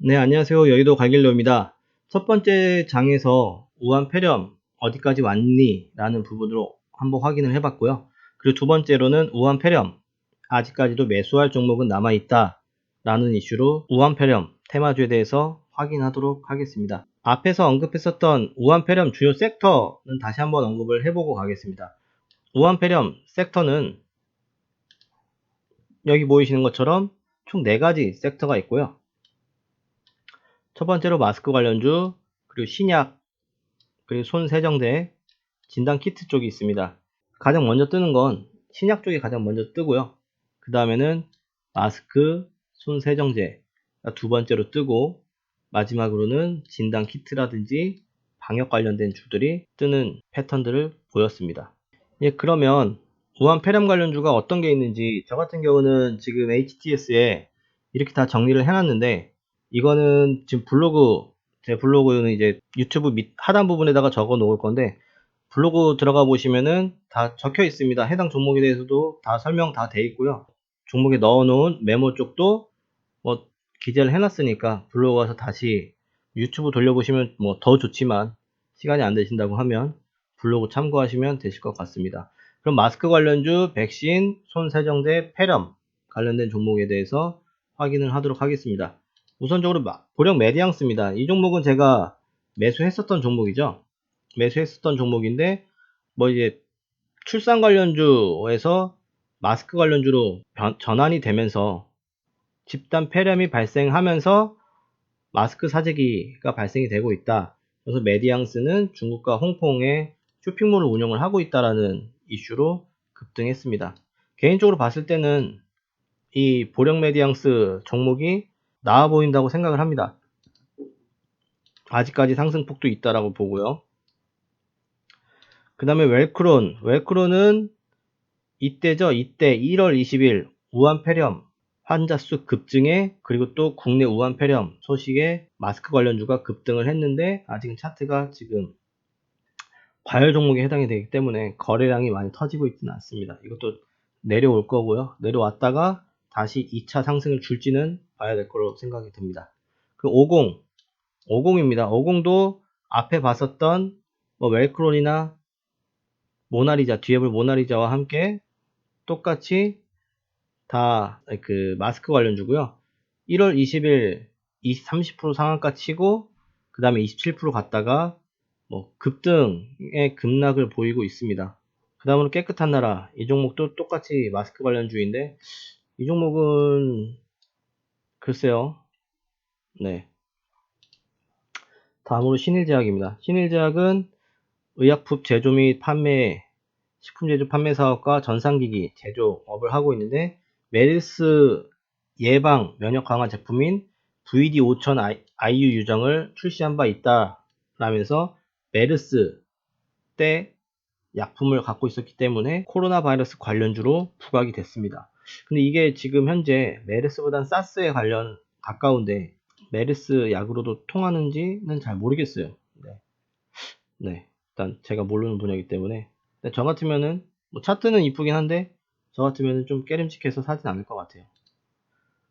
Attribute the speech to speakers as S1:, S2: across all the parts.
S1: 네, 안녕하세요. 여의도 갈길로입니다. 첫 번째 장에서 우한폐렴 어디까지 왔니? 라는 부분으로 한번 확인을 해봤고요. 그리고 두 번째로는 우한폐렴 아직까지도 매수할 종목은 남아있다 라는 이슈로 우한폐렴 테마주에 대해서 확인하도록 하겠습니다. 앞에서 언급했었던 우한폐렴 주요 섹터는 다시 한번 언급을 해보고 가겠습니다. 우한폐렴 섹터는 여기 보이시는 것처럼 총 4가지 섹터가 있고요. 첫 번째로 마스크 관련주, 그리고 신약, 그리고 손세정제, 진단키트 쪽이 있습니다. 가장 먼저 뜨는 건 신약 쪽이 가장 먼저 뜨고요. 그 다음에는 마스크, 손세정제 두 번째로 뜨고, 마지막으로는 진단키트라든지 방역 관련된 주들이 뜨는 패턴들을 보였습니다. 예, 그러면 우한폐렴 관련주가 어떤 게 있는지 저 같은 경우는 지금 HTS에 이렇게 다 정리를 해놨는데, 이거는 지금 제 블로그는 이제 유튜브 밑 하단 부분에다가 적어 놓을 건데, 블로그 들어가 보시면은 다 적혀 있습니다. 해당 종목에 대해서도 다 설명 다 돼 있고요. 종목에 넣어 놓은 메모 쪽도 뭐 기재를 해놨으니까 블로그 가서 다시 유튜브 돌려보시면 뭐 더 좋지만, 시간이 안 되신다고 하면 블로그 참고하시면 되실 것 같습니다. 그럼 마스크 관련주, 백신, 손세정제, 폐렴 관련된 종목에 대해서 확인을 하도록 하겠습니다. 우선적으로 보령 메디앙스입니다. 이 종목은 제가 매수했었던 종목이죠. 매수했었던 종목인데, 뭐 이제 출산 관련주에서 마스크 관련주로 전환이 되면서 집단 폐렴이 발생하면서 마스크 사재기가 발생이 되고 있다. 그래서 메디앙스는 중국과 홍콩에 쇼핑몰을 운영을 하고 있다라는 이슈로 급등했습니다. 개인적으로 봤을 때는 이 보령 메디앙스 종목이 나아 보인다고 생각을 합니다. 아직까지 상승폭도 있다라고 보고요. 그 다음에 웰크론은 이때죠. 이때 1월 20일 우한폐렴 환자 수 급증에, 그리고 또 국내 우한폐렴 소식에 마스크 관련주가 급등을 했는데, 아직은 차트가 지금 과열 종목에 해당이 되기 때문에 거래량이 많이 터지고 있지는 않습니다. 이것도 내려올 거고요. 내려왔다가 다시 2차 상승을 줄지는 봐야 될 거로 생각이 듭니다. 그 50입니다. 50도 앞에 봤었던 뭐 웰크론이나 모나리자, 뒤에 볼 모나리자와 함께 똑같이 다 그 마스크 관련주고요. 1월 20일 30% 상한가 치고 그 다음에 27% 갔다가 뭐 급등의 급락을 보이고 있습니다. 그 다음으로 깨끗한 나라, 이 종목도 똑같이 마스크 관련주인데, 이 종목은 글쎄요. 네. 다음으로 신일제약입니다. 신일제약은 의약품 제조 및 판매, 식품 제조 판매 사업과 전산기기 제조업을 하고 있는데, 메르스 예방 면역 강화 제품인 VD5000 IU 유정을 출시한 바 있다 라면서 메르스 때 약품을 갖고 있었기 때문에 코로나 바이러스 관련주로 부각이 됐습니다. 근데 이게 지금 현재 메르스보단 사스에 가까운데, 메르스 약으로도 통하는지는 잘 모르겠어요. 네. 일단 제가 모르는 분야이기 때문에. 저 같으면은 뭐 차트는 이쁘긴 한데, 저 같으면은 좀 깨름직해서 사진 않을 것 같아요.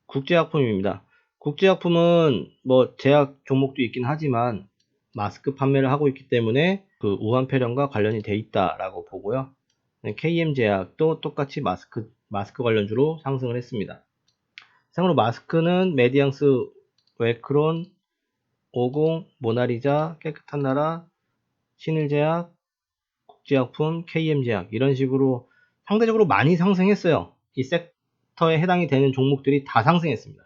S1: 국제약품입니다. 국제약품은 뭐 제약 종목도 있긴 하지만 마스크 판매를 하고 있기 때문에 그 우한폐렴과 관련이 돼 있다라고 보고요. KM제약도 똑같이 마스크 관련주로 상승을 했습니다. 상으로 마스크는 메디앙스, 웰크론, 50, 모나리자, 깨끗한 나라, 신일제약, 국제약품, KM제약 이런 식으로 상대적으로 많이 상승했어요. 이 섹터에 해당이 되는 종목들이 다 상승했습니다.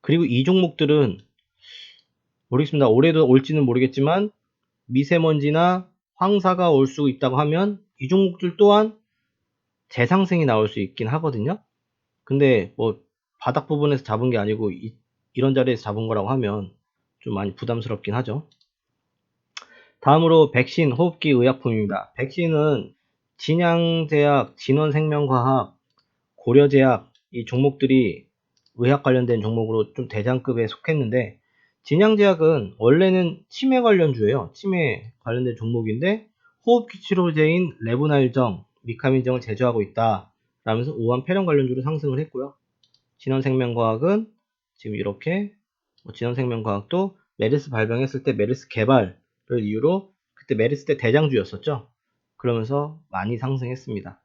S1: 그리고 이 종목들은 모르겠습니다. 올해도 올지는 모르겠지만 미세먼지나 황사가 올 수 있다고 하면 이 종목들 또한 재상승이 나올 수 있긴 하거든요. 근데 뭐 바닥 부분에서 잡은 게 아니고 이런 자리에서 잡은 거라고 하면 좀 많이 부담스럽긴 하죠. 다음으로 백신, 호흡기 의약품입니다. 백신은 진양제약, 진원생명과학, 고려제약 이 종목들이 의학 관련된 종목으로 좀 대장급에 속했는데, 진양제약은 원래는 치매 관련주예요. 치매 관련된 종목인데 호흡기 치료제인 레보나일정, 미카민정을 제조하고 있다 라면서 우한폐렴 관련주로 상승을 했고요. 진원생명과학은 지금 이렇게 진원생명과학도 메르스 발병했을 때 메르스 개발을 이유로 그때 메르스 때 대장주였었죠. 그러면서 많이 상승했습니다.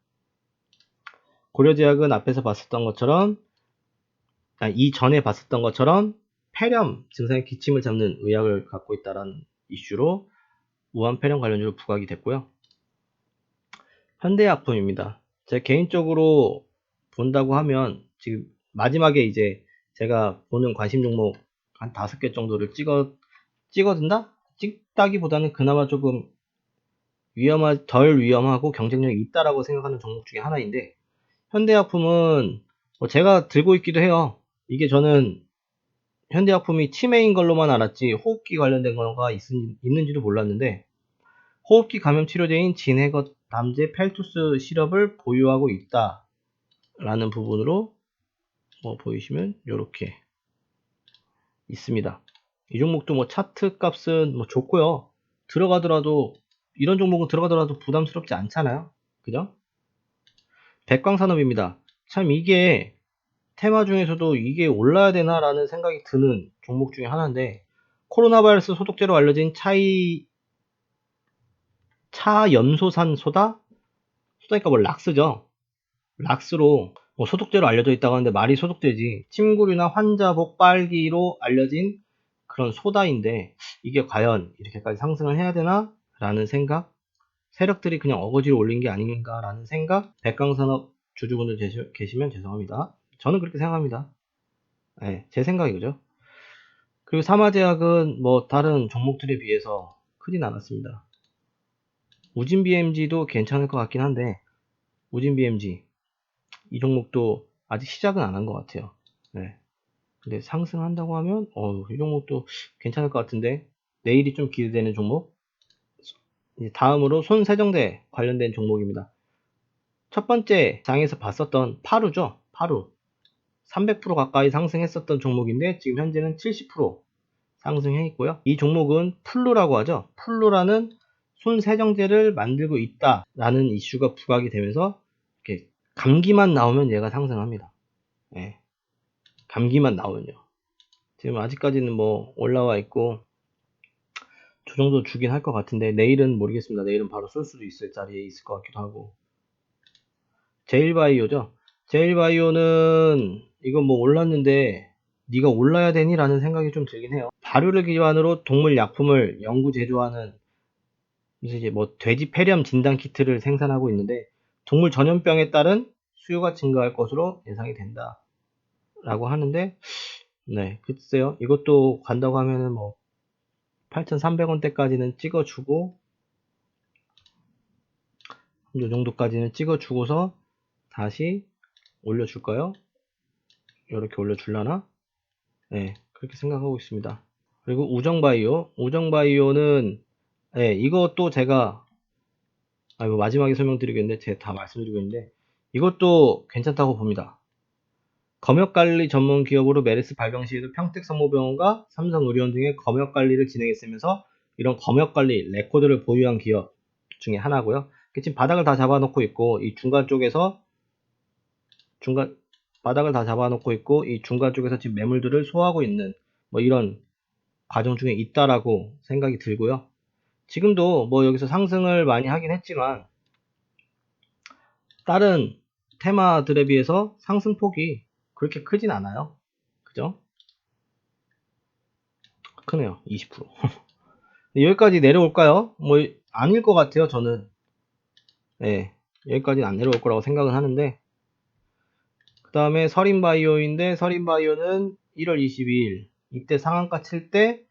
S1: 고려제약은 앞에서 봤었던 것처럼 이전에 봤었던 것처럼 폐렴 증상의 기침을 잡는 의약을 갖고 있다는 이슈로 우한 폐렴 관련주로 부각이 됐고요. 현대약품입니다. 제 개인적으로 본다고 하면 지금 마지막에 이제 제가 보는 관심 종목 한 5개 정도를 찍어둔다? 찍다기보다는 그나마 조금 덜 위험하고 경쟁력이 있다라고 생각하는 종목 중에 하나인데, 현대약품은 제가 들고 있기도 해요. 이게 저는 현대약품이 치매인 걸로만 알았지 호흡기 관련된 거가 있는지도 몰랐는데, 호흡기 감염 치료제인 진해거 담제 펠투스 시럽을 보유하고 있다라는 부분으로 보이시면 이렇게 있습니다. 이 종목도 차트 값은 좋고요. 이런 종목은 들어가더라도 부담스럽지 않잖아요. 그죠? 백광산업입니다. 참 이게 테마 중에서도 이게 올라야 되나라는 생각이 드는 종목 중에 하나인데, 코로나 바이러스 소독제로 알려진 차염소산 소다니까 락스죠. 락스로 소독제로 알려져 있다고 하는데 말이 소독제지, 침구류나 환자복 빨기로 알려진 그런 소다인데 이게 과연 이렇게까지 상승을 해야 되나 라는 생각, 세력들이 그냥 어거지로 올린 게 아닌가 라는 생각, 백광산업 주주분들 계시면 죄송합니다. 저는 그렇게 생각합니다. 네, 제 생각이죠. 그리고 삼화제약은 다른 종목들에 비해서 크진 않았습니다. 우진 BMG도 괜찮을 것 같긴 한데, 우진 BMG 이 종목도 아직 시작은 안 한 것 같아요. 네. 근데 상승한다고 하면 이 종목도 괜찮을 것 같은데, 내일이 좀 기대되는 종목. 이제 다음으로 손세정대 관련된 종목입니다. 첫 번째 장에서 봤었던 파루죠. 파루 300% 가까이 상승했었던 종목인데 지금 현재는 70% 상승해 있고요. 이 종목은 플루라고 하죠. 플루라는 손세정제를 만들고 있다라는 이슈가 부각이 되면서 이렇게 감기만 나오면 얘가 상승합니다. 네. 감기만 나오면요. 지금 아직까지는 올라와 있고 저 정도 주긴 할 것 같은데, 내일은 모르겠습니다. 내일은 바로 쏠 수도 있을 자리에 있을 것 같기도 하고. 제일바이오죠. 제일바이오는 이거 올랐는데 네가 올라야 되니? 라는 생각이 좀 들긴 해요. 발효를 기반으로 동물 약품을 연구 제조하는 이제 돼지 폐렴 진단 키트를 생산하고 있는데, 동물 전염병에 따른 수요가 증가할 것으로 예상이 된다 라고 하는데, 네, 글쎄요. 이것도 간다고 하면은 8,300원대까지는 찍어주고, 이 정도까지는 찍어주고서 다시 올려줄까요? 이렇게 올려줄라나? 네, 그렇게 생각하고 있습니다. 그리고 우정바이오는 네, 이것도 제가 이거 마지막에 설명드리겠는데 제가 다 말씀드리고 있는데, 이것도 괜찮다고 봅니다. 검역관리 전문 기업으로 메르스 발병 시에도 평택성모병원과 삼성의료원 등의 검역관리를 진행했으면서 이런 검역관리 레코드를 보유한 기업 중에 하나고요. 지금 바닥을 다 잡아놓고 있고, 이 중간 쪽에서 바닥을 다 잡아놓고 있고, 이 중간 쪽에서 지금 매물들을 소화하고 있는 이런 과정 중에 있다라고 생각이 들고요. 지금도 여기서 상승을 많이 하긴 했지만 다른 테마들에 비해서 상승폭이 그렇게 크진 않아요. 그죠? 크네요. 20%. 여기까지 내려올까요? 아닐 것 같아요. 저는 네, 여기까지는 안 내려올 거라고 생각은 하는데, 그 다음에 서린바이오인데, 서린바이오는 1월 22일 이때 상한가 칠 때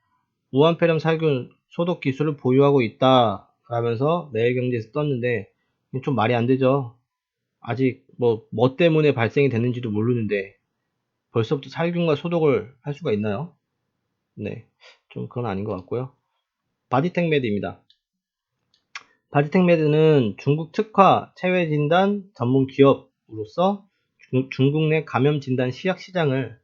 S1: 무한폐렴 살균 소독 기술을 보유하고 있다 라면서 매일경제에서 떴는데, 좀 말이 안 되죠. 아직 뭐 때문에 발생이 됐는지도 모르는데 벌써부터 살균과 소독을 할 수가 있나요? 네, 좀 그건 아닌 것 같고요. 바디텍메드입니다. 바디텍메드는 중국 특화 체외 진단 전문 기업으로서 중국 내 감염 진단 시약 시장을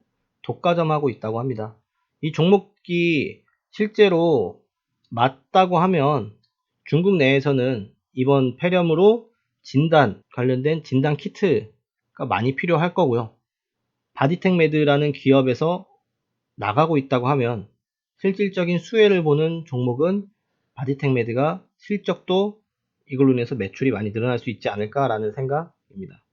S1: 독과점하고 있다고 합니다. 이 종목이 실제로 맞다고 하면 중국 내에서는 이번 폐렴으로 관련된 진단 키트가 많이 필요할 거고요. 바디텍메드라는 기업에서 나가고 있다고 하면 실질적인 수혜를 보는 종목은 바디텍메드가 실적도 이걸로 인해서 매출이 많이 늘어날 수 있지 않을까라는 생각입니다.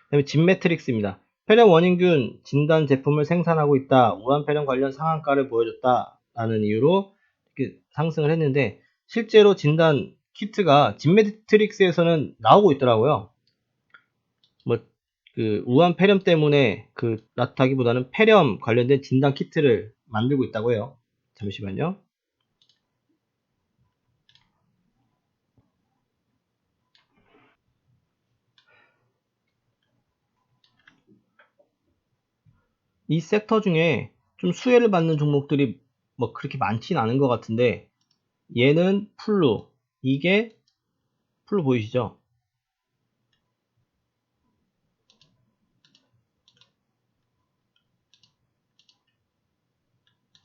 S1: 그다음에 진매트릭스입니다. 폐렴 원인균 진단 제품을 생산하고 있다. 우한 폐렴 관련 상한가를 보여줬다. 라는 이유로 이렇게 상승을 했는데 실제로 진단 키트가 진매트릭스에서는 나오고 있더라고요. 뭐 그 우한 폐렴 때문에 나타기보다는 폐렴 관련된 진단 키트를 만들고 있다고 해요. 잠시만요. 이 섹터 중에 좀 수혜를 받는 종목들이 뭐 그렇게 많진 않은 것 같은데 얘는 플루, 이게 플루 보이시죠?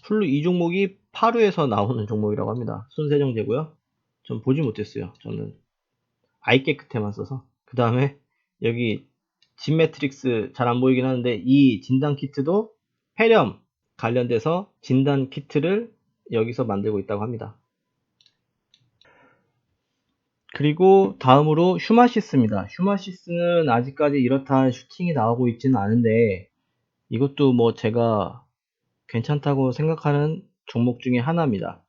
S1: 플루 이 종목이 파루에서 나오는 종목이라고 합니다. 손세정제고요. 전 보지 못했어요. 저는 아이 깨끗해만 써서. 그 다음에 여기 진매트릭스 잘 안 보이긴 하는데 이 진단 키트도 폐렴 관련돼서 진단 키트를 여기서 만들고 있다고 합니다. 그리고 다음으로 휴마시스입니다. 휴마시스는 아직까지 이렇다 한 슈팅이 나오고 있지는 않은데 이것도 뭐 제가 괜찮다고 생각하는 종목 중에 하나입니다.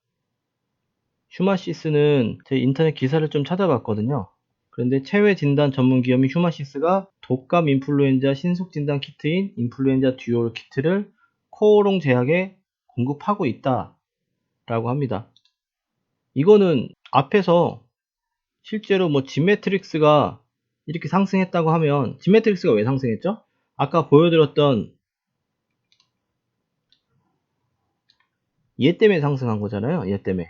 S1: 휴마시스는 제 인터넷 기사를 좀 찾아봤거든요. 그런데 체외 진단 전문 기업인 휴마시스가 독감 인플루엔자 신속 진단 키트인 인플루엔자 듀얼 키트를 코오롱 제약에 공급하고 있다라고 합니다. 이거는 앞에서 실제로 뭐 진매트릭스가 이렇게 상승했다고 하면 진매트릭스가 왜 상승했죠? 아까 보여드렸던 얘 때문에 상승한 거잖아요. 얘 때문에.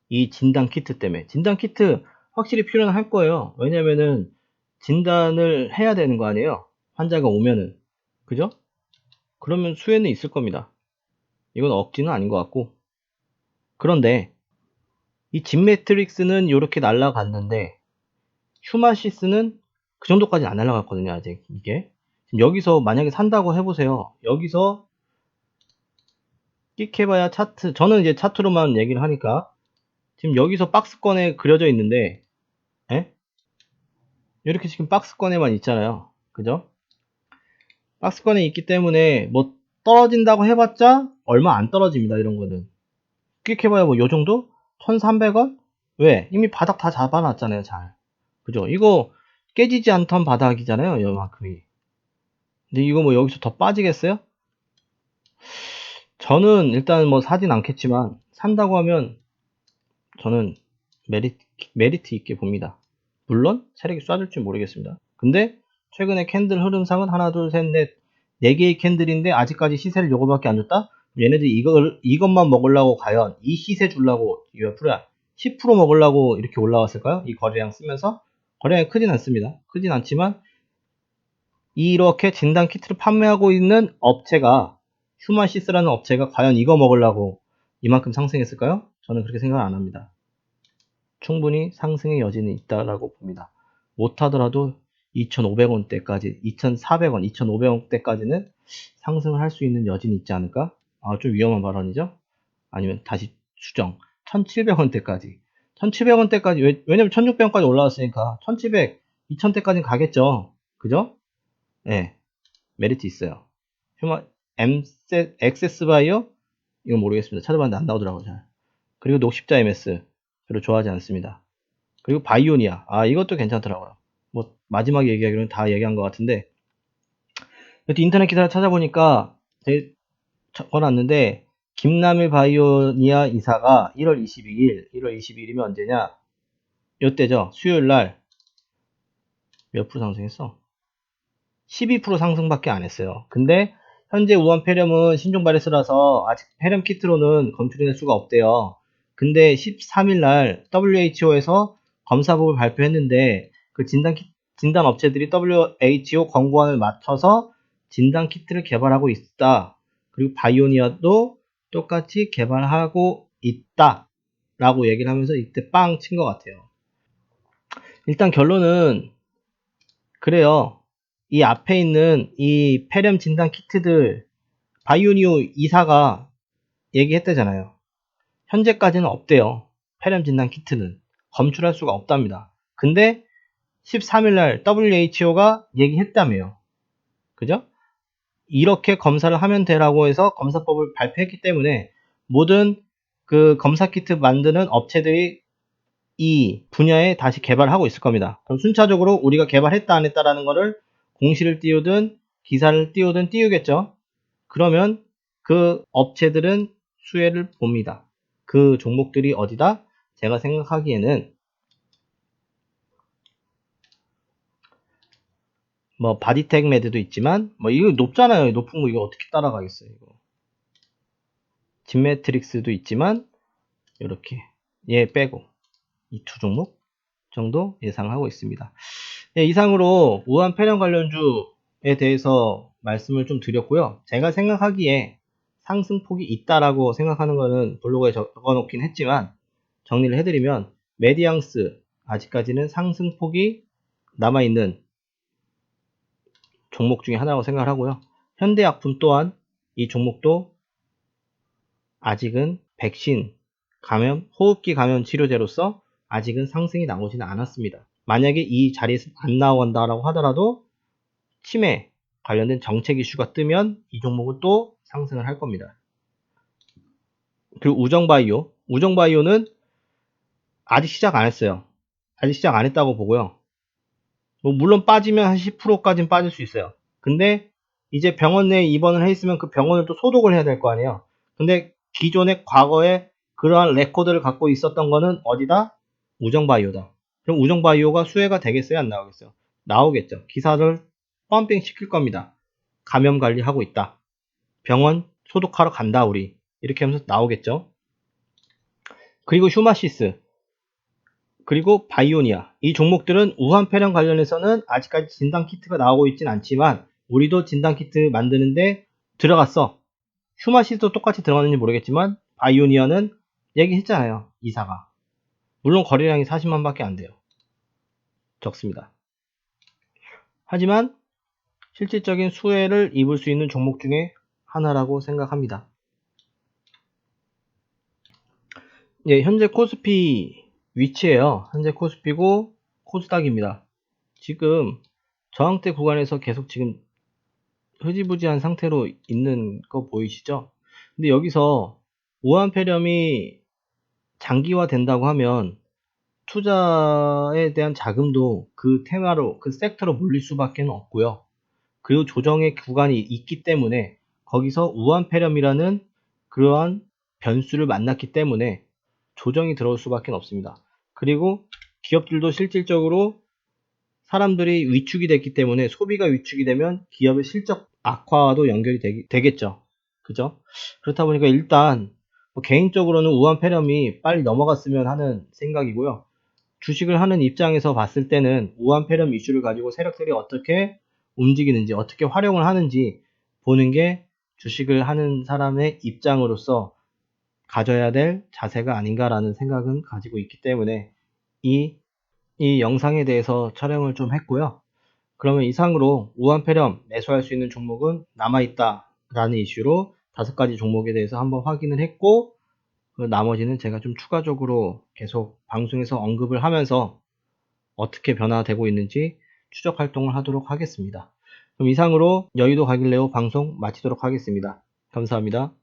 S1: 이 진단 키트 때문에. 진단 키트 확실히 필요는 할 거예요. 왜냐면은 진단을 해야 되는 거 아니에요. 환자가 오면은. 그죠? 그러면 수혜는 있을 겁니다. 이건 억지는 아닌 것 같고. 그런데 이 진매트릭스는 이렇게 날아갔는데 휴마시스는 그 정도까지 안 날아갔거든요. 아직 이게. 지금 여기서 만약에 산다고 해보세요. 여기서 끽해봐야 차트. 저는 이제 차트로만 얘기를 하니까 지금 여기서 박스권에 그려져 있는데 예? 이렇게 지금 박스권에만 있잖아요. 그죠? 박스권에 있기 때문에 뭐 떨어진다고 해봤자 얼마 안 떨어집니다. 이런 거는. 끽해봐야 뭐 요정도? 1300원? 왜? 이미 바닥 다 잡아놨잖아요. 잘. 그죠? 이거 깨지지 않던 바닥이잖아요. 요만큼이. 근데 이거 뭐 여기서 더 빠지겠어요? 저는 일단 뭐 사진 않겠지만 산다고 하면 저는 메리트 있게 봅니다. 물론 세력이 쏴줄지 모르겠습니다. 근데 최근에 캔들 흐름상은 하나, 둘, 셋, 넷, 4개의 캔들인데 아직까지 시세를 요거밖에 안 줬다? 얘네들이 이것만 먹으려고 과연 이 시세 주려고 몇 프로야? 10% 먹으려고 이렇게 올라왔을까요? 이 거래량 쓰면서? 거래량이 크진 않습니다. 크진 않지만 이렇게 진단 키트를 판매하고 있는 업체가 휴마시스라는 업체가 과연 이거 먹으려고 이만큼 상승했을까요? 저는 그렇게 생각 안 합니다. 충분히 상승의 여지는 있다라고 봅니다. 못하더라도 2,500원대까지, 2,400원, 2,500원대까지는 상승을 할 수 있는 여지는 있지 않을까? 아, 좀 위험한 발언이죠? 아니면 다시 수정. 1,700원대까지. 1,700원대까지, 왜냐면 1,600원까지 올라왔으니까 1,700, 2,000대까지는 가겠죠? 그죠? 네, 메리트 있어요. 휴마, 액세스 바이오? 이건 모르겠습니다. 찾아봤는데 안 나오더라고요, 잘. 그리고 녹십자 MS. 별로 좋아하지 않습니다. 그리고 바이오니아. 아, 이것도 괜찮더라고요. 뭐, 마지막에 얘기하기로는 다 얘기한 것 같은데, 인터넷 기사를 찾아보니까 적어놨는데, 김남일 바이오니아 이사가 1월 22일, 1월 22일이면 언제냐? 요때죠. 수요일 날, 몇 프로 상승했어? 12% 상승밖에 안 했어요. 근데, 현재 우한 폐렴은 신종 바이러스라서 아직 폐렴 키트로는 검출해낼 수가 없대요. 근데 13일 날 WHO에서 검사법을 발표했는데 그 진단 업체들이 WHO 권고안을 맞춰서 진단 키트를 개발하고 있다. 그리고 바이오니아도 똑같이 개발하고 있다. 라고 얘기를 하면서 이때 빵 친 것 같아요. 일단 결론은 그래요. 이 앞에 있는 이 폐렴 진단 키트들 바이오니오 이사가 얘기했대잖아요. 현재까지는 없대요. 폐렴 진단 키트는 검출할 수가 없답니다. 근데 13일날 WHO가 얘기했다며요. 그죠? 이렇게 검사를 하면 되라고 해서 검사법을 발표했기 때문에 모든 그 검사 키트 만드는 업체들이 이 분야에 다시 개발하고 있을 겁니다. 그럼 순차적으로 우리가 개발했다 안 했다라는 거를 공시를 띄우든 기사를 띄우든 띄우겠죠. 그러면 그 업체들은 수혜를 봅니다. 그 종목들이 어디다? 제가 생각하기에는 뭐 바디텍 매드도 있지만 뭐 이거 높잖아요. 높은 거 이거 어떻게 따라가겠어요. 이거. 진매트릭스도 있지만 이렇게 얘 빼고 이 두 종목 정도 예상하고 있습니다. 네, 이상으로 우한 폐렴 관련주에 대해서 말씀을 좀 드렸고요. 제가 생각하기에 상승폭이 있다라고 생각하는 거는 블로그에 적어놓긴 했지만 정리를 해드리면 메디앙스 아직까지는 상승폭이 남아있는 종목 중에 하나라고 생각을 하고요. 현대약품 또한 이 종목도 아직은 백신 감염, 호흡기 감염 치료제로서 아직은 상승이 나오지는 않았습니다. 만약에 이 자리에서 안 나온다라고 하더라도 치매 관련된 정책 이슈가 뜨면 이 종목은 또 상승을 할 겁니다. 그리고 우정바이오는 아직 시작 안 했어요. 아직 시작 안 했다고 보고요. 뭐 물론 빠지면 한 10%까지는 빠질 수 있어요. 근데 이제 병원 내에 입원을 해 있으면 그 병원을 또 소독을 해야 될 거 아니에요. 근데 기존의 과거에 그러한 레코드를 갖고 있었던 거는 어디다? 우정바이오다. 그럼 우정바이오가 수혜가 되겠어요? 안 나오겠어요? 나오겠죠. 기사를 펌핑 시킬 겁니다. 감염 관리하고 있다. 병원 소독하러 간다 우리. 이렇게 하면서 나오겠죠. 그리고 휴마시스 그리고 바이오니아 이 종목들은 우한 폐렴 관련해서는 아직까지 진단 키트가 나오고 있진 않지만 우리도 진단 키트 만드는데 들어갔어. 휴마시스도 똑같이 들어갔는지 모르겠지만 바이오니아는 얘기했잖아요. 이사가. 물론 거래량이 40만 밖에 안 돼요. 적습니다. 하지만 실질적인 수혜를 입을 수 있는 종목 중에 하나라고 생각합니다. 예, 현재 코스피 위치에요. 현재 코스피고 코스닥입니다. 지금 저항대 구간에서 계속 지금 흐지부지한 상태로 있는 거 보이시죠? 근데 여기서 우한 폐렴이 장기화 된다고 하면 투자에 대한 자금도 그 테마로, 그 섹터로 몰릴 수밖에 없고요. 그리고 조정의 구간이 있기 때문에 거기서 우한 폐렴이라는 그러한 변수를 만났기 때문에 조정이 들어올 수밖에 없습니다. 그리고 기업들도 실질적으로 사람들이 위축이 됐기 때문에 소비가 위축이 되면 기업의 실적 악화와도 연결이 되겠죠. 그죠? 그렇다 보니까 일단 뭐 개인적으로는 우한 폐렴이 빨리 넘어갔으면 하는 생각이고요. 주식을 하는 입장에서 봤을 때는 우한 폐렴 이슈를 가지고 세력들이 어떻게 움직이는지 어떻게 활용을 하는지 보는 게 주식을 하는 사람의 입장으로서 가져야 될 자세가 아닌가라는 생각은 가지고 있기 때문에 이 영상에 대해서 촬영을 좀 했고요. 그러면 이상으로 우한폐렴 매수할 수 있는 종목은 남아있다 라는 이슈로 5가지 종목에 대해서 한번 확인을 했고 그 나머지는 제가 좀 추가적으로 계속 방송에서 언급을 하면서 어떻게 변화되고 있는지 추적 활동을 하도록 하겠습니다. 그럼 이상으로 여의도 가길래요 방송 마치도록 하겠습니다. 감사합니다.